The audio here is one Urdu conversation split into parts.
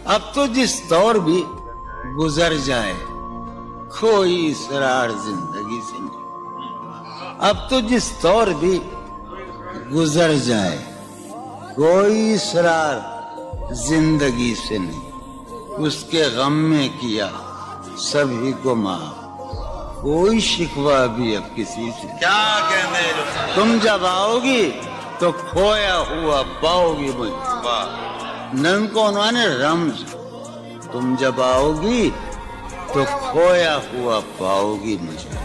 اب تو جس دور بھی گزر جائے کوئی اسرار زندگی سے نہیں، اب تو جس دور بھی گزر جائے کوئی اسرار زندگی سے نہیں، اس کے غم میں کیا سبھی کو معاف، کوئی شکوہ بھی اب کسی سے کیا کہنے تم جب آؤ گی تو کھویا ہوا پاؤ گی مجھے، نن کو انہوں نے رمز، تم جب آؤ گی تو کھویا ہوا پاؤ گی مجھے،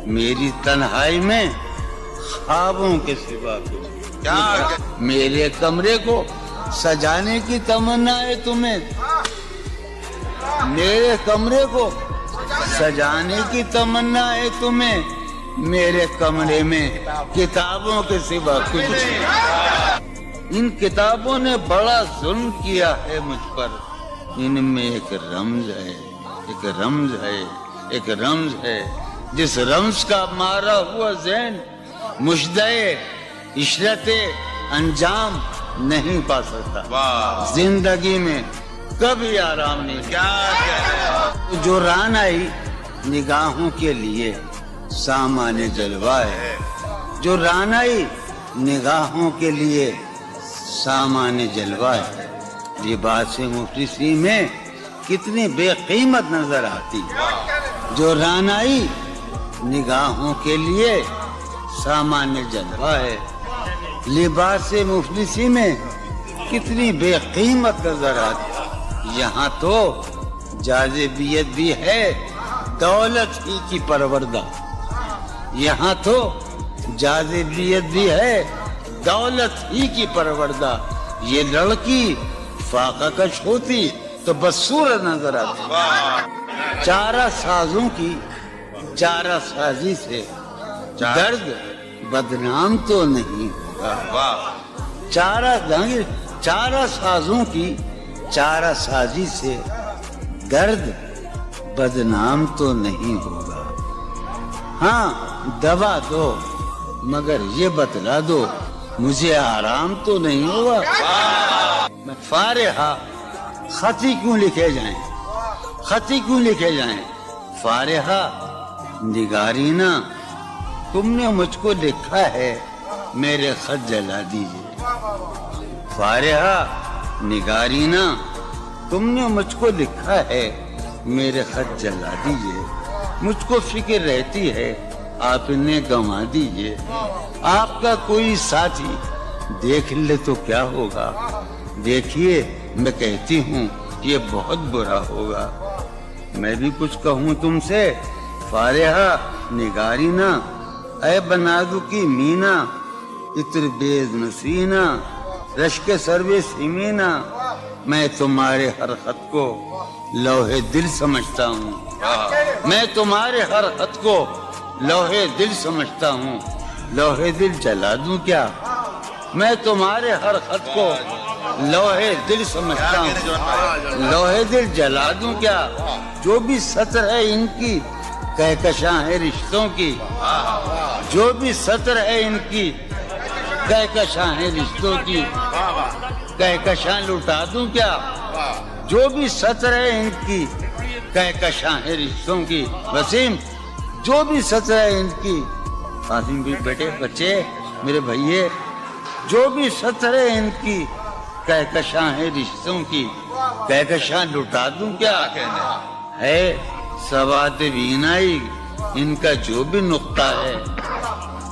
میری تنہائی میں خوابوں کے سوا کچھ کیا میرے کمرے کو سجانے کی تمنا ہے تمہیں، میرے کمرے کو سجانے کی تمنا ہے تمہیں، میرے کمرے میں کتابوں کے سوا کچھ نہیں، ان کتابوں نے بڑا ظلم کیا ہے مجھ پر، ان میں ایک رمز ہے، ایک رمز ہے، ایک رمز ہے، جس رمز کا مارا ہوا ذہن مشدے عشرت انجام نہیں پا سکتا، زندگی میں کبھی آرام نہیں کیا جو ران آئی نگاہوں کے لیے سامان جلوہ ہے، جو ران آئی نگاہوں کے لیے سامان جلوہ ہے، لباس مفلسی میں کتنی بے قیمت نظر آتی، جو ران آئی نگاہوں کے لیے سامان جلوہ ہے، لباس مفلسی میں کتنی بے قیمت نظر آتی، یہاں تو جاذبیت بھی ہے دولت ہی کی پروردہ، یہاں تو جاذبیت بھی ہے دولت ہی کی پروردہ، یہ لڑکی فاقہ کش ہوتی تو بدصورت نظر آتی، چارہ سازوں کی چارہ سازی سے درد بدنام تو نہیں ہوگا، چارہ سازوں کی چارہ سازی سے درد بدنام تو نہیں ہوگا، ہاں دوا دو مگر یہ بتلا دو مجھے آرام تو نہیں ہوگا، میں فارحہ خطی کیوں لکھے جائیں، خطی کیوں لکھے جائیں، فارحہ نگارینا تم نے مجھ کو لکھا ہے میرے خط جلا دیجئے، فارحہ نگارینا تم نے مجھ کو لکھا ہے میرے خط جلا دیجئے، مجھ کو فکر رہتی ہے آپ نے گنوا دیجئے، آپ کا کوئی ساتھی دیکھ لے تو کیا ہوگا، دیکھیے میں کہتی ہوں یہ بہت برا ہوگا، میں بھی کچھ کہوں تم سے فارحہ نگارینا، اے بنادو کی مینا عطر بیز نسینا رشک سروے سیمینا، میں تمہارے ہر خط کو لوح دل سمجھتا ہوں، میں تمہارے ہر خط کو لوح دل سمجھتا ہوں، لوح دل جلا دوں کیا، میں تمہارے ہر خط کو لوح دل سمجھتا ہوں، لوح دل جلا دوں کیا، جو بھی سطر ہے ان کی کہکشاں ہے رشتوں کی، جو بھی سطر ہے ان کی کہکشاں ہے رشتوں کی، کہکشاں لٹا دوں کیا، جو بھی سطر ہے ان کی کہکشاں ہے رشتوں کی، وسیم جو بھی سطر ہے ان کی، قاسم بھی بیٹے بچے میرے بھائیے، جو بھی سطر ہے ان کی کہکشاں ہے رشتوں کی، کہکشاں لٹا دوں کیا، ہے سواد بینائی ان کا جو بھی نقطہ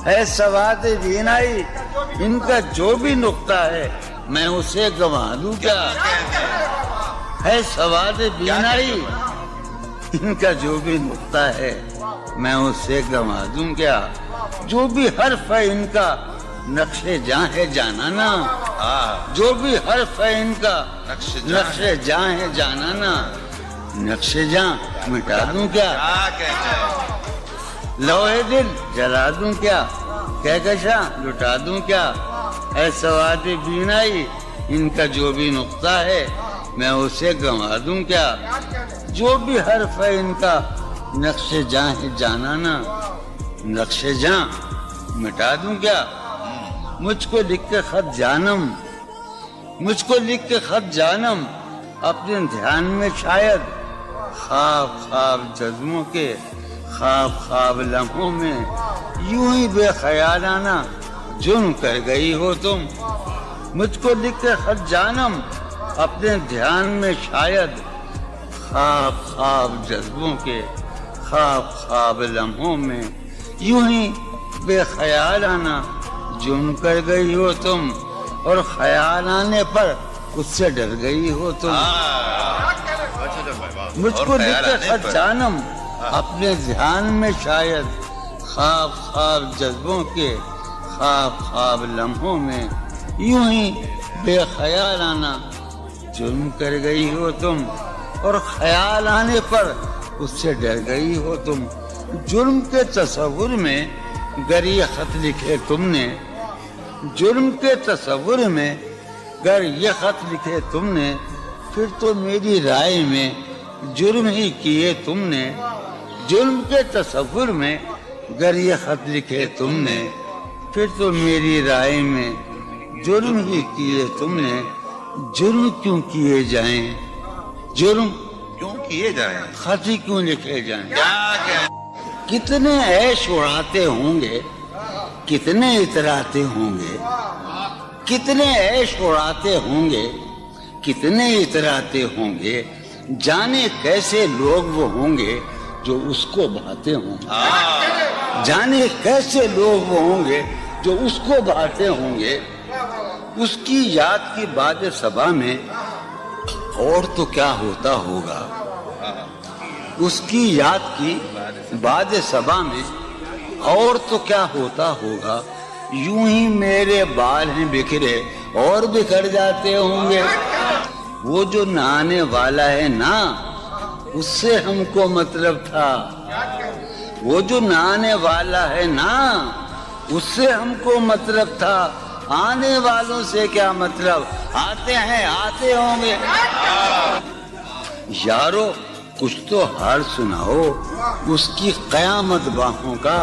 ہے سواد بینائی ان کا جو بھی نقطہ ہے میں اسے گنوا دوں کیا، ہے سواد بینائی ان کا جو بھی نقطہ ہے میں اسے گنوا دوں کیا، جو بھی حرف ہے ان کا نقش جاں ہے جانانا، جو بھی حرف ہے ان کا نقش جاں ہے جانانا، نقش جاں مٹا دوں کیا، لوہے دل جلا دوں کیا، کہکشاں لٹا دوں کیا، اے سواد بینائی ان کا جو بھی نقطہ ہے میں اسے گنوا دوں کیا، جو بھی حرف ہے ان کا نقش جاں ہے جانانا، نقش جاں مٹا دوں کیا، مجھ کو لکھ کے خط جانم، مجھ کو لکھ کے خط جانم اپنے دھیان میں شاید خواب خواب جذبوں کے خواب خواب لمحوں میں یوں ہی بے خیالانہ جرم کر گئی ہو تم. مجھ کو لکھ کے خط جانم اپنے دھیان میں شاید خواب خواب جذبوں کے خواب خواب لمحوں میں یوں ہی بے خیالانہ جرم کر گئی ہو تم, اور خیال آنے پر اس سے ڈر گئی ہو تم. مجھ کو لکھ کے خط جانم اپنے دھیان میں شاید خواب خواب جذبوں کے خواب خواب لمحوں میں یوں ہی بے خیالانہ جرم کر گئی ہو تم, اور خیال آنے پر اس سے ڈر گئی ہو تم. جرم کے تصور میں گر یہ خط لکھے تم نے, جرم کے تصور میں گر یہ خط لکھے تم نے, پھر تو میری رائے میں جرم ہی کیے تم نے. جرم کے تصور میں گر یہ خط لکھے تم نے, پھر تو میری رائے میں جرم ہی کیے تم نے. جرم کیوں کیے جائیں, جرم کیوں کیے جائیں, خط ہی کیوں لکھے جائیں. کتنے عیش اڑاتے ہوں گے, کتنے اتراتے ہوں گے, کتنے عیش اڑاتے ہوں گے, کتنے اتراتے ہوں گے, جانے کیسے لوگ وہ ہوں گے جو اس کو بھاتے ہوں گے. جانے کیسے لوگ وہ ہوں گے جو اس کو بھاتے ہوں گے. اس کی یاد کی باد صبا میں اور تو کیا ہوتا ہوگا, اس کی یاد کی باد صبا میں اور تو کیا ہوتا ہوگا. یوں ہی میرے بال ہیں بکھرے اور بکھر جاتے ہوں گے. وہ جو نہانے والا ہے نا, اس سے ہم کو مطلب تھا. وہ جو نہانے والا ہے نا, اس سے ہم کو مطلب تھا. آنے والوں سے کیا مطلب, آتے ہیں آتے ہوں گے. یارو کچھ تو حال سناؤ اس کی قیامت باہوں کا.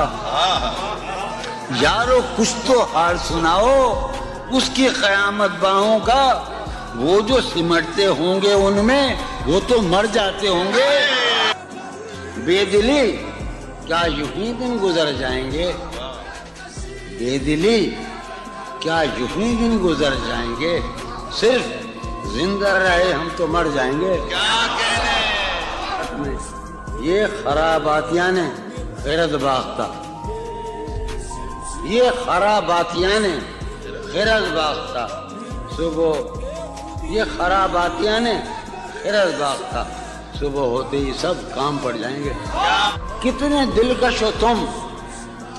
یارو کچھ تو حال سناؤ اس کی قیامت باہوں کا. وہ جو سمٹتے ہوں گے ان میں وہ تو مر جاتے ہوں گے. بے دلی کیا یوں ہی دن گزر جائیں گے, بے دلی کیا یوں ہی دن گزر جائیں گے. صرف زندہ رہے ہم تو مر جائیں گے. یہ خراباتیاں نے خیرت باختہ, یہ خراباتیاں نے خیرت باختہ. صبح یہ خراباتیاں نے خیرت باختہ, صبح ہوتے ہی سب کام پڑ جائیں گے. کتنے دلکش ہو تم,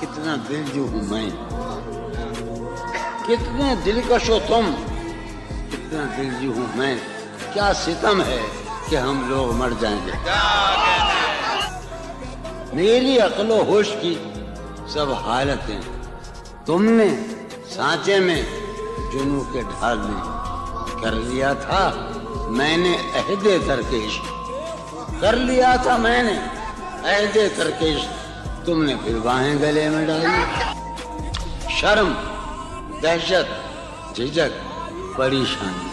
کتنا دل جو ہوں میں. کتنے دلکش ہو تم, کتنا دل جو ہوں میں. کیا ستم ہے کہ ہم لوگ مر جائیں گے. میری عقل و ہوش کی سب حالتیں تم نے سانچے میں جنوں کے ڈھال میں کر لیا تھا. میں نے عہد ترکش کر لیا تھا, میں نے عہد ترکش, تم نے پھر باہیں گلے میں ڈالی. شرم دہشت جھجک پریشانی,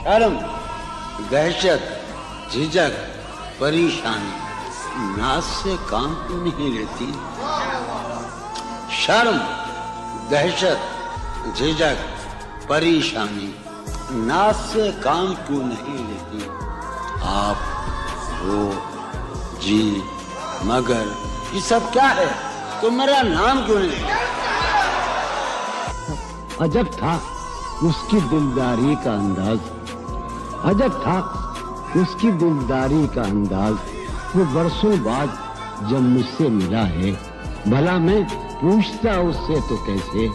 شرم دہشت جھجک پریشانی, ناز سے کام کیوں نہیں لیتی. شرم دہشت جھجک پریشانی, ناز سے کام کیوں نہیں لیتی. آپ وہ جی مگر یہ سب کیا ہے, تو میرا نام کیوں نہیں. عجب تھا اس کی دلداری کا انداز, عجب تھا اس کی دلداری کا انداز. وہ برسوں بعد جب مجھ سے ملا ہے, بھلا میں پوچھتا اس سے تو کیسے,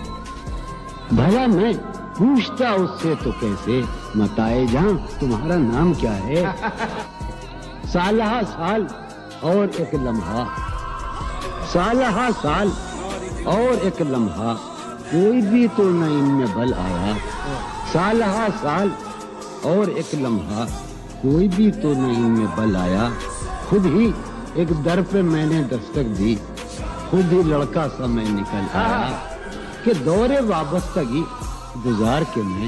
بھلا میں پوچھتا اس سے تو کیسے. متائے جاں تمہارا نام کیا ہے. سالہ سال اور ایک لمحہ, سالہ سال اور ایک لمحہ, کوئی بھی تو نہ ان میں بل آیا. سالہ سال اور ایک لمحہ, کوئی بھی تو نہ ان میں بل آیا. خود ہی ایک در پہ میں نے دستک دی, خود ہی لڑکا سا میں نکل آیا. کہ دور وابستگی گزار کے میں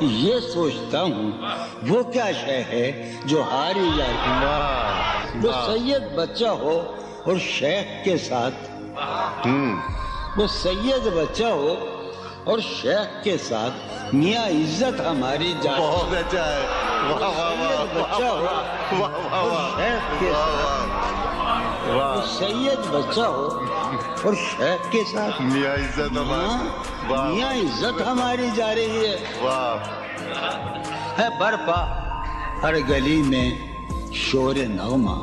یہ سوچتا ہوں وہ کیا شے ہے جو ہاری جاتی ہے۔ واہ وہ سید بچہ ہو اور شیخ کے ساتھ، وہ سید بچہ ہو اور شیخ کے ساتھ میاں عزت ہماری جاتی ہے۔ بہت اچھا ہے، واہ واہ واہ بچہ ہو واہ واہ اور واہ شیخ کے ساتھ، وہ واہ سید بچہ ہو اور شیخ کے ساتھ میاں عزت ہماری، واہ میاں عزت ہماری جا رہی ہے۔ واہ ہے برپا ہر گلی میں شور نغمہ،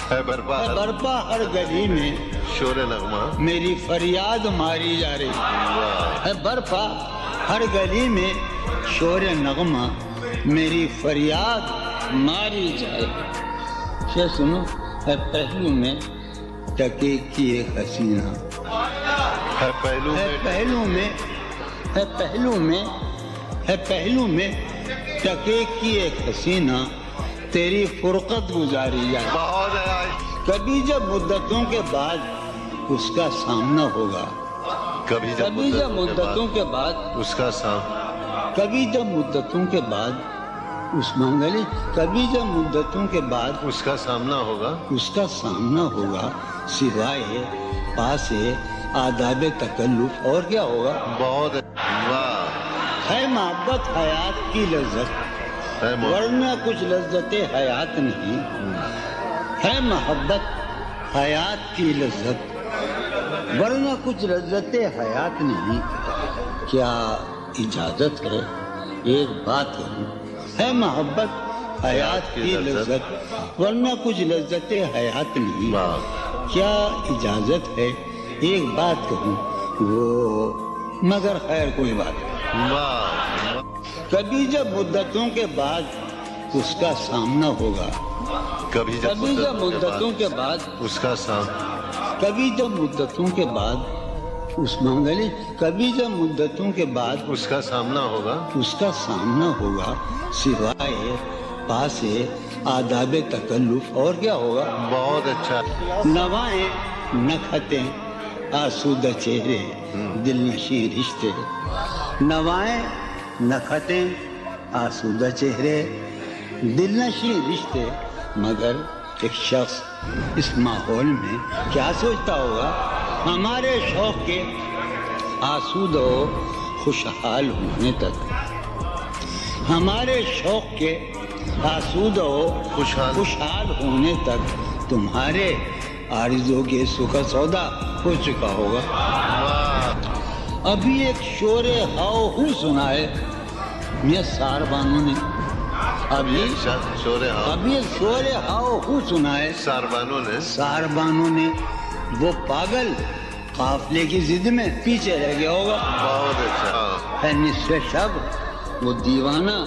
ہے برپا ہے برپا ہر گلی میں شور نغمہ، میری فریاد ماری جا رہی واہ ہے۔ برپا ہر گلی میں شور نغمہ میری فریاد ماری جائے۔ شے سنو، ہے پہلو میں ٹکے کی ایک حسینہ، ہے پہلو ہے میں پہلو میں، ہے پہلو میں، ہے پہلو میں ٹکے کی ایک حسینہ تیری فرقت گزاری جائے۔ بہت ہے، کبھی جب مدتوں کے بعد اس کا سامنا ہوگا، کبھی کبھی جب مدتوں کے بعد، اس کا سام کبھی جب مدتوں کے بعد اس منگلی، کبھی جب مدتوں کے بعد اس کا سامنا ہوگا، اس کا سامنا ہوگا، سوائے پاس آداب تکلف اور کیا ہوگا؟ بہت ہے، واہ ہے محبت حیات کی لذت، ہے ورنہ کچھ لذت حیات نہیں۔ ہے محبت حیات کی لذت، ورنہ کچھ لذت حیات نہیں۔ کیا اجازت ہے ایک بات کہوں؟ ہے محبت حیات کی لذت، ورنہ کچھ لذت حیات نہیں۔ واہ کیا اجازت ہے ایک بات کہوں؟ وہ مگر خیر کوئی بات نہیں۔ واہ کبھی جب مدتوں کے بعد اس کا سامنا ہوگا، کبھی کبھی جب مدتوں کے بعد، اس کا سام کبھی جب مدتوں کے بعد اس منگلی، کبھی جب مدتوں کے بعد اس کا سامنا ہوگا، اس کا سامنا ہوگا، سوائے پاس آداب تکلف اور کیا ہوگا؟ بہت اچھا، نوائیں نکھتیں آسودہ چہرے دل نشیں رشتے، نوائیں نکھتیں آسودہ چہرے دل نشیں رشتے۔ مگر ایک شخص اس ماحول میں کیا سوچتا ہوگا؟ ہمارے شوق کے آسودہ و خوشحال ہونے تک، ہمارے شوق کے آسودہ و خوشحال ہونے تک تمہارے آرزو کے سکھ سودا ہو چکا ہوگا۔ ابھی ایک شور ہاؤ ہو سنا ہے میاں سار بانو نے، ابھی ایک شور ہاؤ ہو سنا ہے سار بانو نے۔ وہ پاگل قافلے کی ضد میں پیچھے رہ گیا ہوگا۔ بہت اچھا، ہے نصف شب وہ دیوانہ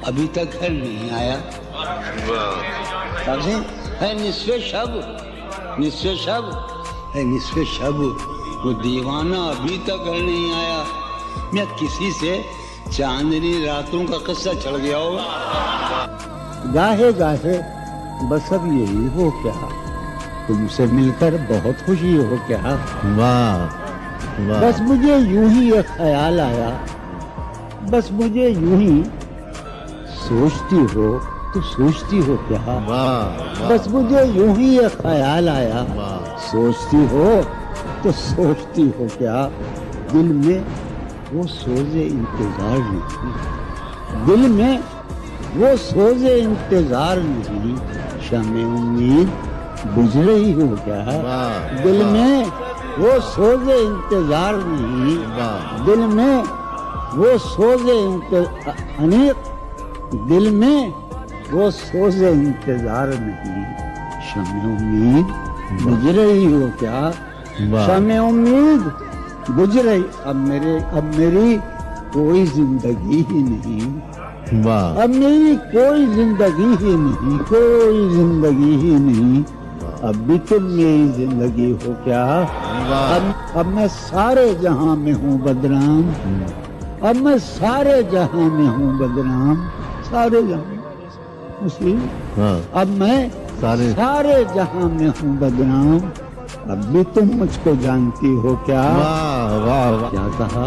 ابھی تک گھر نہیں آیا۔ ہے نصف شب، نصف شب، ہے نصف شب وہ دیوانہ ابھی تک گھر نہیں آیا۔ میں کسی سے چاندنی راتوں کا قصہ چڑھ گیا ہوگا۔ گاہے گاہے بس اب یہی ہو کیا، تم سے مل کر بہت خوشی ہو کیا۔ واہ بس مجھے یوں ہی ایک خیال آیا، بس مجھے یوں ہی سوچتی ہو تو سوچتی ہو کیا۔ بس مجھے یوں ہی ایک خیال آیا، سوچتی ہو تو سوچتی ہو کیا۔ دل میں وہ سوز انتظار نہیں، دل میں وہ سوز انتظار نہیں، شمع امید بجھ رہی ہو کیا۔ دل میں وہ سوز انتظار نہیں، دل میں وہ سوز دل میں وہ سوز انتظار نہیں، شمع امید بجھ رہی ہو کیا۔ شمع امید بجھ رہی، اب میری کوئی زندگی ہی نہیں، اب میری کوئی زندگی ہی نہیں، کوئی زندگی ہی نہیں، اب بھی تم میری زندگی ہو کیا۔ اب میں سارے جہاں میں ہوں بدنام، اب میں سارے جہاں میں ہوں بدنام، سارے جہاں مسلم، اب میں سارے جہاں میں ہوں بدنام، اب بھی تم مجھ کو جانتی ہو کیا۔ کیا کہا؟